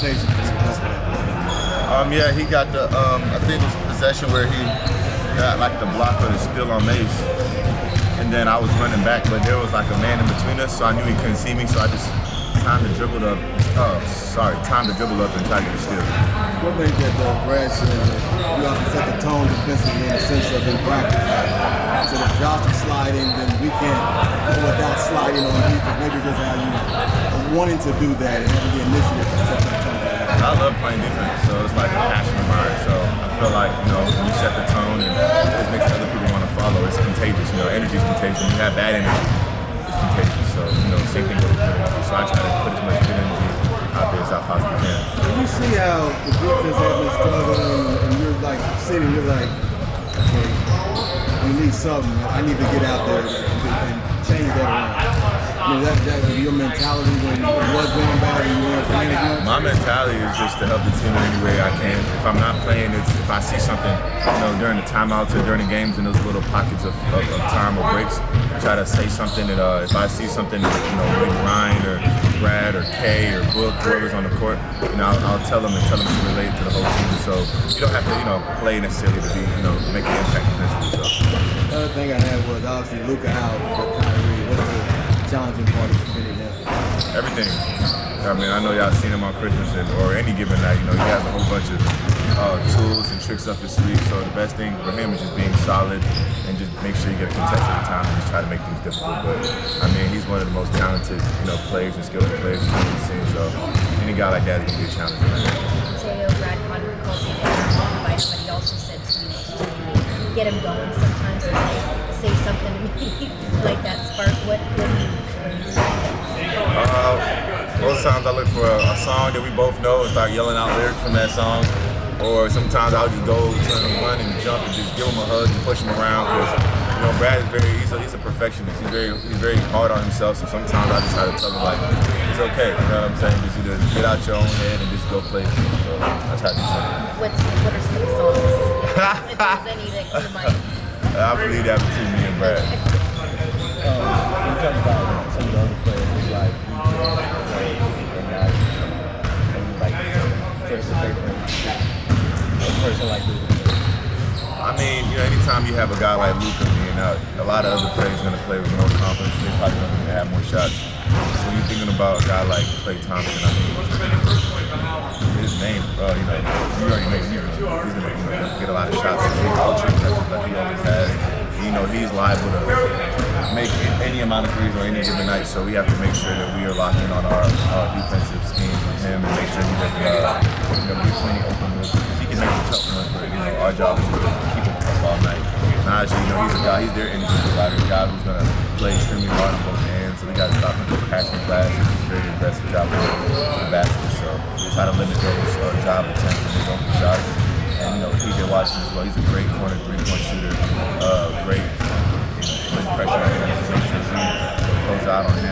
conversation. Yeah, he got the, I think it was possession where he got like the block or the steal on Mace. And then I was running back, but there was like a man in between us, so I knew he couldn't see me, so I just timed the dribble up and tried to get a steal. One thing that Brad said, you have to set the tone defensively in the sense of in practice. So if Josh is sliding, then we can't go without sliding on defense. Maybe just how you wanting to do that and having the initiative to set that tone. I love playing defense, so it's like a passion of mine. So I feel like, when you set the tone and it just makes other people want to follow, it's contagious. Energy is contagious. When you have bad energy, it's contagious. So, same thing with good energy. So I try to put as much good energy out there as I possibly can. When you see how the defense has been struggling and you're like sitting, you're like, okay, we need something. I need to get out there and change that around. I mean, that's your mentality when it was going bad and you weren't playing again? My mentality is just to help the team in any way I can. If I'm not playing, it's if I see something, during the timeouts or during the games in those little pockets of time or breaks, try to say something. And if I see something that, maybe Ryan or Brad or Kay or Book, whoever's on the court, I'll tell them and tell them to relate to the whole team. So you don't have to, play necessarily to be, make an impact defensively. So. The other thing I had was obviously Luka out, but Kyrie, what's the challenging part of defending him? Everything. I mean, I know y'all seen him on Christmas or any given night. He has a whole bunch of tools and tricks up his sleeve. So the best thing for him is just being solid and just make sure you get a contest at a time and just try to make things difficult. But I mean, he's one of the most talented, players and skillful players we've seen. So any guy like that is gonna be a challenge. J.O. Brad Conner called you there, but he also said to get him going sometimes and say something to me like that spark. What do you say? Most times I look for a song that we both know and start yelling out lyrics from that song. Or sometimes I'll just go turn and run and jump and just give him a hug and push him around because Brad is he's a perfectionist. He's very hard on himself. So sometimes I just try to tell him like it's okay. You know what I'm saying? Just either get out your own head and just go play. So I try to do something. What are some of the songs? If there's any that come to mind. I believe that between me and Brad. You talk about some of the other players like a person like Luka. I mean, anytime you have a guy like Luka being out, a lot of other players are going to play with more confidence. They're probably going to have more shots. So when you're thinking about a guy like Klay Thompson, I mean, his name, you already know he's going to get a lot of shots. He's ultra aggressive like he always has. He's liable to make any amount of threes on any given night. So we have to make sure that we are locked in on our defensive schemes with him and make sure he doesn't get plenty open looks. He can make some tough ones, but our job is to keep him up all night. Najee, he's a guy. He's their energy provider, a guy who's gonna play extremely hard on both ends. So we got to stop him from passing class. He's very aggressive job with the basket. So we try to limit those job attempts and his open shots. And PJ Washington as well. He's a great corner three-point shooter. Great putting pressure on him to make sure we close out on him.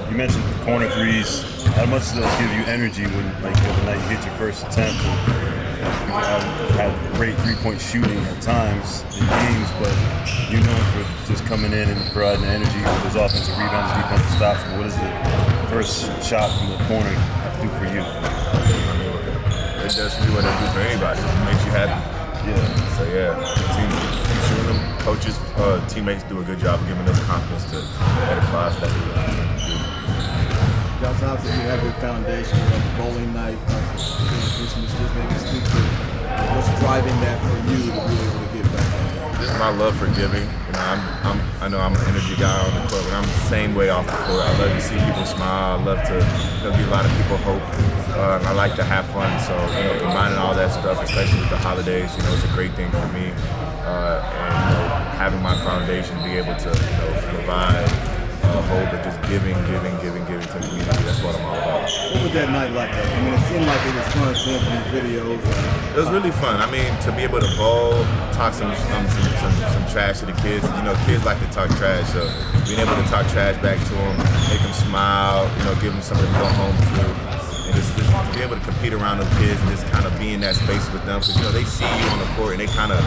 You mentioned corner threes. How much does those give you energy when, like, the other night you hit your first attempt? You had great three-point shooting at times in games, but you're known for just coming in and providing the energy with those offensive rebounds, defensive stops. But what does the first shot from the corner have to do for you? It does for me what it does for anybody. It makes you happy. Yeah. So team shooting them, coaches, teammates do a good job of giving us confidence to edify us. That's what we do. Josh, obviously you have your foundation, you have the bowling night, Christmas. Just maybe speak to what's driving that for you to be able to get back. Just my love for giving. I know I'm an energy guy on the court, but I'm the same way off the court. I love to see people smile. I love to give a lot of people hope. I like to have fun, so combining all that stuff, especially with the holidays, it's a great thing for me. And having my foundation, be able to provide hope and just giving to the community. That's what I'm all about. What was that night like? I mean, it seemed like it was fun seeing these videos. It was really fun. I mean, to be able to bowl, talk some trash to the kids. Kids like to talk trash, so being able to talk trash back to them, make them smile, give them something to go home to. And just be able to compete around those kids and just kind of be in that space with them because they see you on the court and they kind of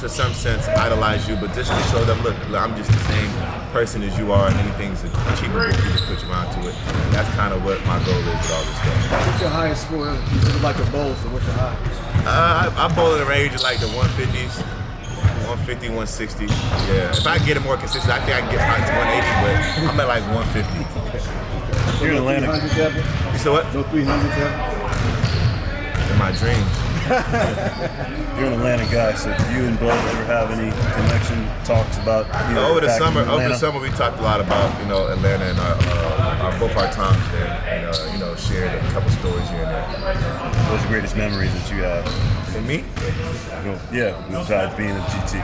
to some sense, idolize you, but just to show them, look, I'm just the same person as you are, and anything's achievable if you just put your mind to it. That's kind of what my goal is with all this stuff. What's your highest score? You said like a bowl, so what's your high? I bowl in the range of like the 150s, 150, 160. Yeah, if I get it more consistent, I think I can get like to 180, but I'm at like 150. You're in Atlanta. You said what? No 300s ever? In my dreams. You're an Atlanta guy, so do you and Bud ever have any connection talks about over the summer we talked a lot about Atlanta and both our times there, and shared a couple stories here and there. What's the greatest memories that you have? For me? Yeah, besides being a GT.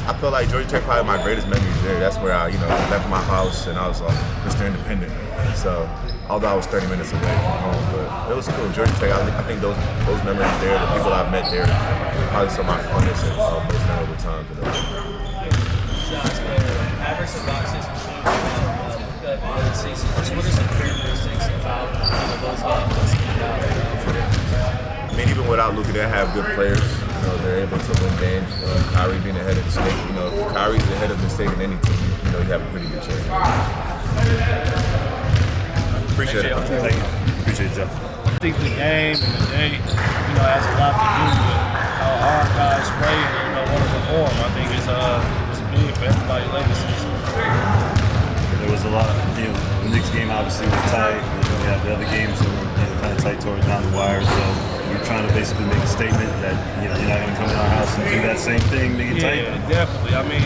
I feel like Georgia Tech probably my greatest memories there. That's where I left my house and I was Mr. Independent. So although I was 30 minutes away from home, but it was cool. Georgia Tech, I think those memories there, the people I've met there, probably some of my funnest and most memorable times. Mavericks and boxes and season. What are some characteristics about those games? I mean, even without Luka, they have good players. They're able to win games. Kyrie being ahead of the state. If Kyrie's ahead of the state in any team, you have a pretty good chance. Appreciate it. Thank you. Appreciate it, Jeff. I think the game and the day, has a lot to do with how hard guys play and want to perform. I think it's big for everybody's legacy. There was a lot. The Knicks game obviously was tight. We have the other games that were kind of tight towards down the wire. So we're trying to basically make a statement that you're not going to come in our house and do that same thing, make it tight. Yeah, definitely. I mean,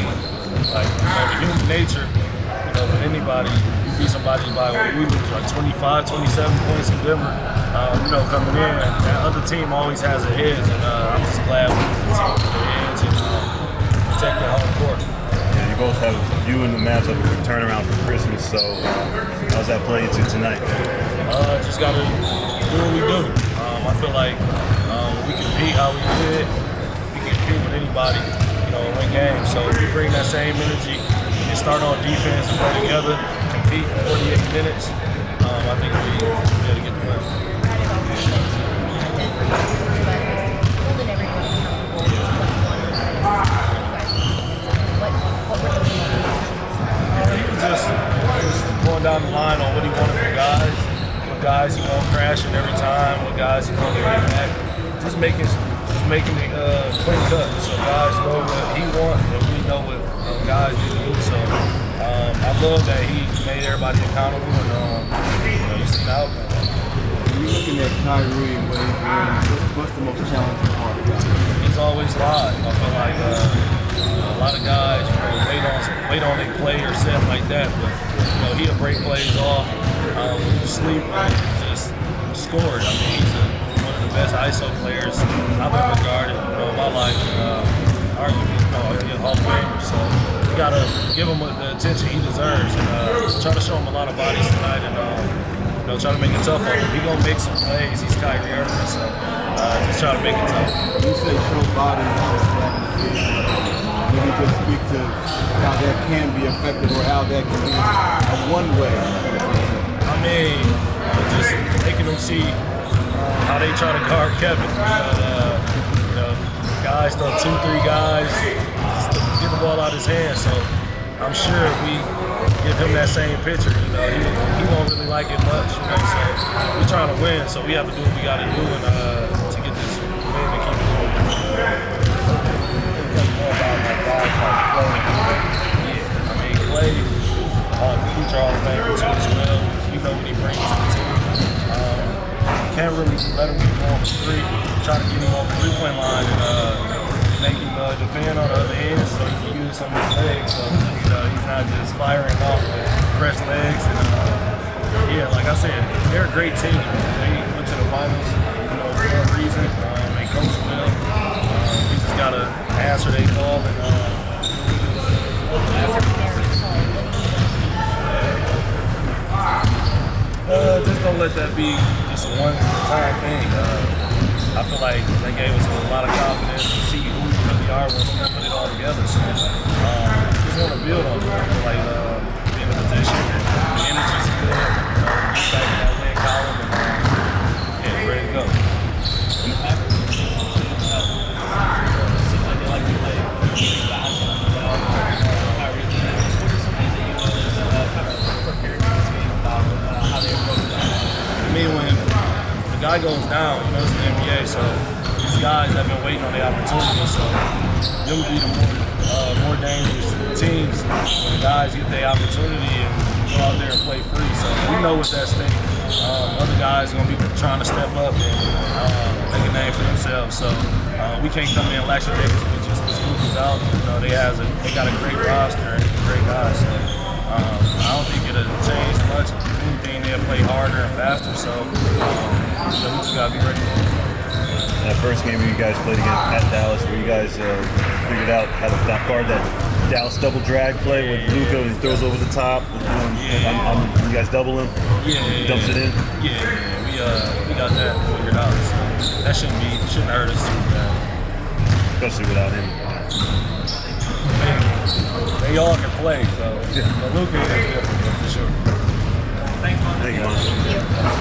like human nature, for anybody, you beat somebody by we lose like 25, 27 points in Denver. Coming in, that other team always has an edge, and I'm just glad we can continue the edge and protect the home court. You and the Mavs have a good turnaround for Christmas, so how's that play into tonight? Just got to do what we do. I feel like we compete how we did. We can compete with anybody, win games. So if we bring that same energy and start on defense and play together, compete 48 minutes, I think we'll be able to get the win. Holding everyone accountable is what you want to do. What were those moments? He was just going down the line on what he wanted from guys. What guys he won't crashing every time. What guys he won't get back. Just making it clean cut. So guys know what he wants and we know what guys need to do. So I love that he made everybody accountable and you see the outcome. When you're looking at Kyrie and what he's doing, what's the most challenging part about it? He's always live. I feel like a lot of guys, wait on their play or something like that, but he'll break plays off when you sleep and just scored. I mean, he's one of the best ISO players I've ever guarded in my life. Arguably, he's a Hall of Famer. So you gotta give him the attention he deserves and try to show him a lot of bodies tonight and try to make it tough on him. He's gonna make some plays. He's Kyrie Irving, so just try to make it tough. You say show bodies, maybe just speak to how that can be effective or how that can be a one way. I mean, just making them see how they try to guard Kevin. Guys throw 2-3 guys, just get the ball out of his hands. So I'm sure if we give him that same picture, he won't really like it much. So we're trying to win, so we have to do what we got to do and to get this win and keep it going. Yeah, I mean, Clay, future Hall of Famer too as well. You know what he brings to the team. Can't really let him get going for free. Try to get him on the three-point line and make him defend on the other end so he can use some of his legs. So he's not just firing off with fresh legs. And like I said, they're a great team. They went to the finals, for a reason. They coach well. We just gotta answer their call and. Just don't let that be just a one-time thing. I feel like they gave us a lot of confidence to see who we really are once we put it all together. So just want to build on it. I feel like being in a position, the energy's good. Get back in that win column and ready to go. guy goes down, you know, it's the NBA, so these guys have been waiting on the opportunity, so them would be the more dangerous teams when guys get the opportunity and go out there and play free. So we know what's at stake. Other guys are going to be trying to step up and make a name for themselves. So we can't come in lackadaisically just because Luka's out. You know, they got a great roster and great guys. So I don't think it'll change much. If anything, they'll play harder and faster. So we just got to be ready for it. That first game you guys played against at Dallas, where you guys figured out how to guard that Dallas double drag play with Luka, and he throws over the top. You guys double him. Dumps it in. We got that figured out. So that shouldn't hurt us too bad. Especially without him. They all can play, so but Luka is different for sure.